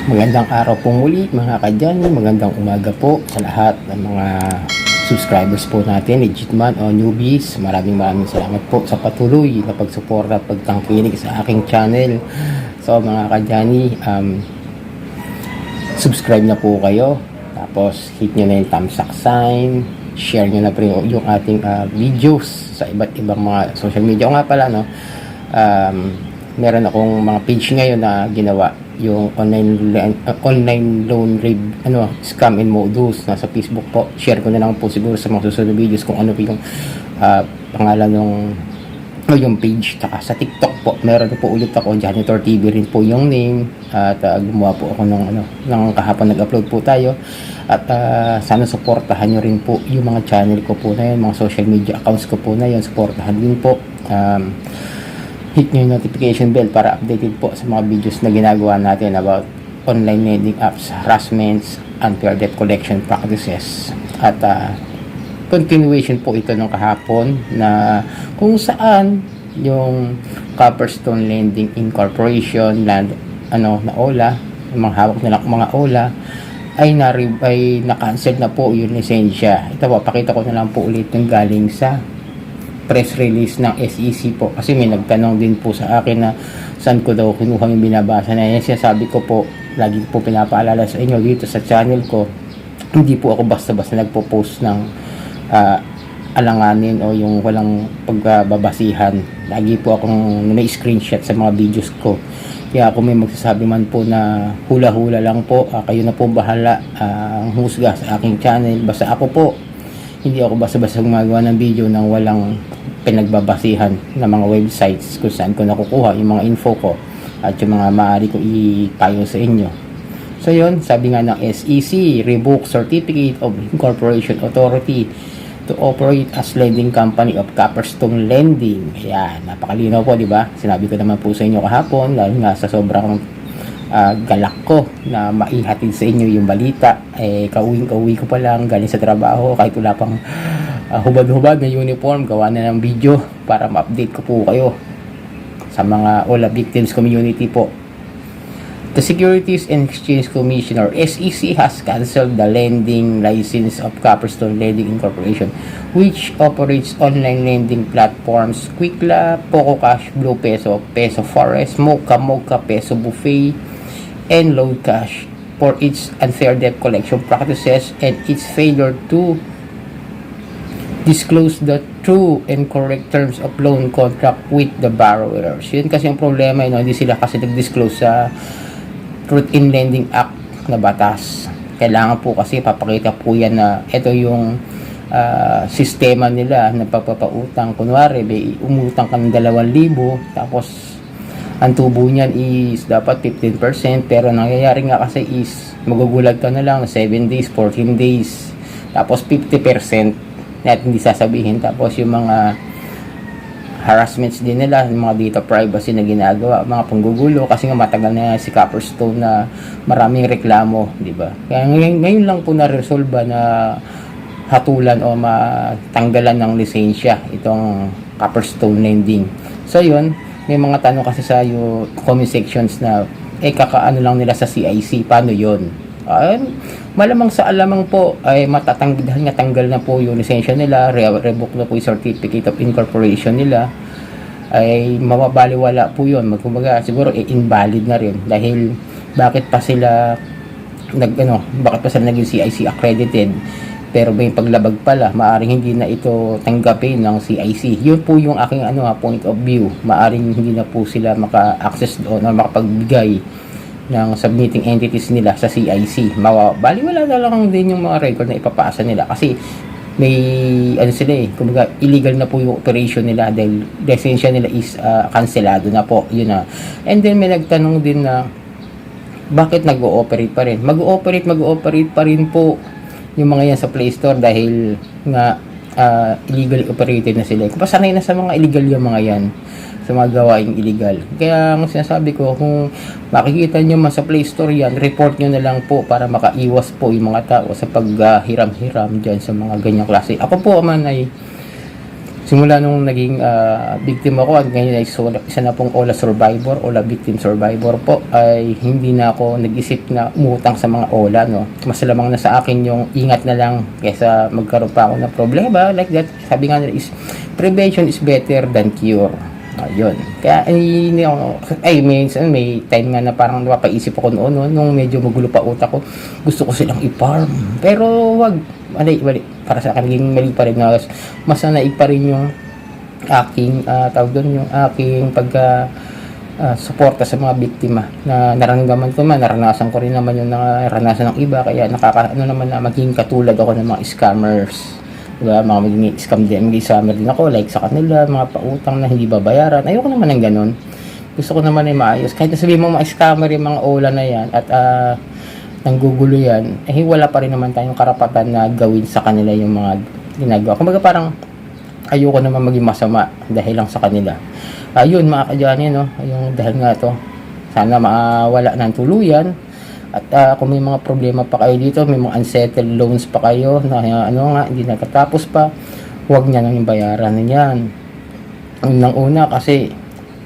Magandang araw po muli mga kadyani, magandang umaga po sa lahat ng mga subscribers po natin, legit man o newbies. Maraming salamat po sa patuloy na pagsuporta at pagtangkilik sa aking channel. So mga kadyani, subscribe na po kayo, tapos hit nyo na yung thumbs up sign, share nyo na po yung ating videos sa iba't ibang mga social media. O nga pala, no, meron akong mga page ngayon na ginawa, yung online loan scam and modus. Nasa Facebook po, share ko na lang po siguro sa mga susunod videos kung ano po yung pangalan ng yung page. Taka sa TikTok po, meron po ulit ako, Janitor TV rin po yung name, at gumawa po ako ng kahapon, nag-upload po tayo. At sana suportahan nyo rin po yung mga channel ko po na yun, mga social media accounts ko po na yun, suportahan din po. Hit nyo yung notification bell para updated po sa mga videos na ginagawa natin about online lending apps, harassments, unfair debt collection practices. At continuation po ito ng kahapon na kung saan yung Copperstone Lending Incorporation na OLA, yung mga hawak nilang mga OLA ay na-cancel na po yung lisensya. Ito po, pakita ko na lang po ulit yung galing sa press release ng SEC po, kasi may nagtanong din po sa akin na saan ko daw kinuha yung binabasa na yan. Sinasabi ko po, lagi po pinapaalala sa inyo dito sa channel ko, hindi po ako basta-basta nagpo-post ng alanganin o yung walang pagbabasihan. Lagi po akong may screenshot sa mga videos ko. Kaya kung may magsasabi man po na hula-hula lang po, kayo na po bahala ang husga sa aking channel. Basta ako po, hindi ako basta-basta gumagawa ng video nang walang pinagbabasihan ng mga websites kung saan ko nakukuha yung mga info ko at yung mga maaari ko ipayo sa inyo. So yun, sabi nga ng SEC, revoke Certificate of Incorporation Authority to operate as lending company of Copperstone Lending. Ayan, napakalinaw po, di ba? Sinabi ko naman po sa inyo kahapon, dahil nga sa sobrang galak ko na maihatid sa inyo yung balita. Kauwi ko pa lang galing sa trabaho, kahit wala pang hubad-hubad na uniform, gawa na ng video para ma-update ko po kayo sa mga OLA victims community po. The Securities and Exchange Commission or SEC has canceled the lending license of Copperstone Lending Incorporation, which operates online lending platforms Quickla, Poco Cash, Blue Peso, Peso Forest, Mocha, Peso Buffet, and Load Cash for its unfair debt collection practices and its failure to disclose the true and correct terms of loan contract with the borrowers. Yun kasi ang problema, hindi sila kasi nag-disclose sa Truth in Lending Act na batas. Kailangan po kasi papakita po yan na ito yung sistema nila na pagpapautang. Kunwari, umutang ka ng 2,000, tapos ang tubo niyan is dapat 15%, pero nangyayari nga kasi is magugulag ka na lang 7 days, 14 days, tapos 50% na hindi sasabihin. Tapos yung mga harassments din nila, yung mga data privacy na ginagawa, mga panggugulo, kasi nga matagal na si Copperstone na maraming reklamo, di ba? Kaya ngayon lang po na-resolve na hatulan o matanggalan ng lisensya itong Copperstone Lending. So yun, may mga tanong kasi sa yung comment sections na kakaano lang nila sa CIC, paano yun? Malamang sa alamang po ay matatanggal nga, tanggal na po yung lisensya nila, revoke na po yung Certificate of Incorporation nila, ay mababaliwala po yun. Magkumbaga siguro invalid na rin, dahil bakit pa sila naging CIC accredited pero may paglabag pala, maaring hindi na ito tanggapin ng CIC. Yun po yung aking point of view. Maaring hindi na po sila maka-access doon o makapagbigay ng submitting entities nila sa CIC. Baliwala na lang din yung mga record na ipapasa nila, kasi may kumbaga illegal na po yung operation nila dahil lisensya nila is kanselado na po. Yun na. And then may nagtanong din na bakit nag-ooperate pa rin? Mag-ooperate pa rin po yung mga yan sa Play Store, dahil nga illegal operated na sila. Kapasanay na sa mga illegal yung mga yan, sa mga gawaing illegal. Kaya ang sinasabi ko, kung makikita nyo sa Play Store yan, report nyo na lang po para makaiwas po yung mga tao sa paghiram-hiram dyan sa mga ganyang klase. Ako po man ay Simula nung naging biktima ko at ngayon ay isa na pong OLA survivor, OLA victim survivor po, ay hindi na ako nag-isip na umutang sa mga OLA, no. Mas lamang na sa akin yung ingat na lang kaysa magkaroon pa ako ng problema like that. Sabi nga nila is prevention is better than cure. Ayun. Kaya minsan may time nga na parang napapaisip ako noon, no, nung medyo magulo pa utak ko. Gusto ko silang i-farm. Pero wag, mali. Para sa akin, naging mali pa rin na mas naig pa rin yung aking tawag doon, yung aking pagka suporta sa mga biktima na nararamdaman ko man, naranasan ko rin naman yung naranasan ng iba, kaya naman na maging katulad ako ng mga scammers, diba? Mga maging scammer din ako like sa kanila, mga pautang na hindi babayaran. Ayoko naman ng ganun. Gusto ko naman ay maayos, kahit na sabihin mo mga scammer yung mga OLA na yan at nanggugulo yan, wala pa rin naman tayong karapatan na gawin sa kanila yung mga ginagawa. Kumbaga parang ayoko naman maging masama dahil lang sa kanila. Ayun mga kadyani, no, yung dahil nga to, sana mawala ng tuluyan. At kung may mga problema pa kayo dito, may mga unsettled loans pa kayo na hindi nakatapos pa, huwag niya nang bayaran niyan. Unang-una kasi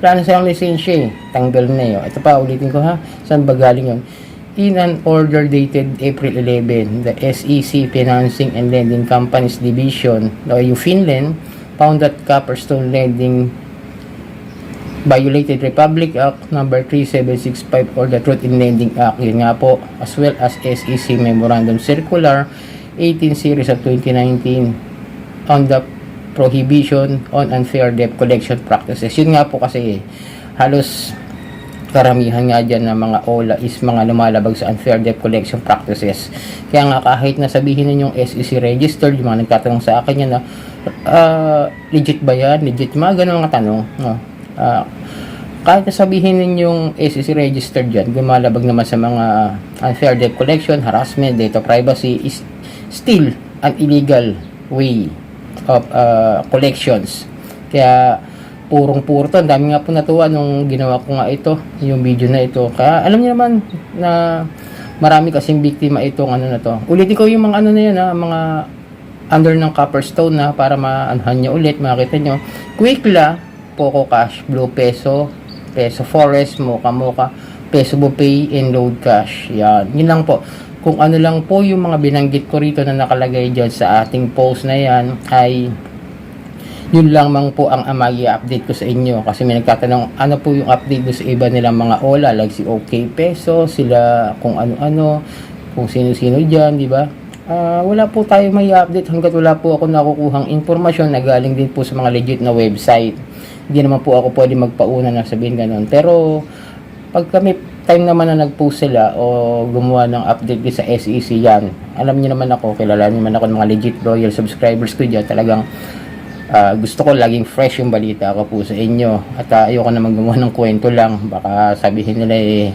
wala na silang lisensya, tanggal na yun. Ito pa, ulitin ko ha, saan ba galing yun? In an order dated April 11, the SEC Financing and Lending Companies Division, Finland, found that Copperstone Lending violated Republic Act number 3765 or the Truth in Lending Act, yun nga po, as well as SEC Memorandum Circular 18 series of 2019 on the prohibition on unfair debt collection practices. Yun nga po kasi halos karamihan nga dyan na mga OLA is mga lumalabag sa unfair debt collection practices. Kaya nga kahit na sabihin ninyong SEC registered, yung mga nagtatanong sa akin yan na legit ba yan? Legit? Mga ganun mga tanong. No? Kahit na sabihin ninyong SEC registered dyan, lumalabag naman sa mga unfair debt collection, harassment, data privacy is still an illegal way of collections. Kaya purong-puro to. Ang dami nga po natuwa nung ginawa ko nga ito, yung video na ito. Kaya alam niyo naman na marami kasing biktima itong na to. Ulitin ko yung mga na yan, mga under ng Copperstone na para maanhan nyo ulit, makita nyo. Quickla, Poco Cash, Blue Peso, Peso Forest, Mocha, Peso Bupay, and Load Cash. Yan. Yun lang po. Kung ano lang po yung mga binanggit ko rito na nakalagay dyan sa ating post na yan ay yun lang mang po ang i-update ko sa inyo, kasi may nagtatanong ano po yung update do sa iba nilang mga OLA like si OK Peso, sila kung ano-ano, kung sino-sino dyan, di ba? Wala po tayo may update hanggat wala po ako nakukuhang informasyon na galing din po sa mga legit na website. Hindi naman po ako pwede magpauna na sabihin ganun. Pero pag kami time naman na nag-post sila o gumawa ng update din sa SEC yan, alam niyo naman ako, kilala niyo naman ako ng mga legit loyal subscribers ko dyan. Talagang gusto ko laging fresh yung balita ko po sa inyo, at ayoko na gumawa ng kwento lang, baka sabihin nila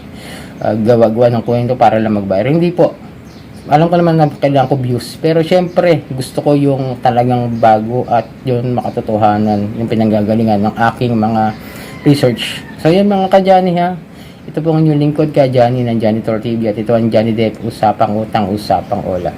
gawa-gawa ng kwento para lang magbayar. Hindi po, alam ko naman na kailangan ko views, pero syempre gusto ko yung talagang bago at yung makatotohanan, yung pinanggagalingan ng aking mga research. So yan mga ka-Johnny ha, ito po ang inyong lingkod ka Johnny ng Janitor TV, at ito ang Johnny Depp, usapang utang, usapang OLA.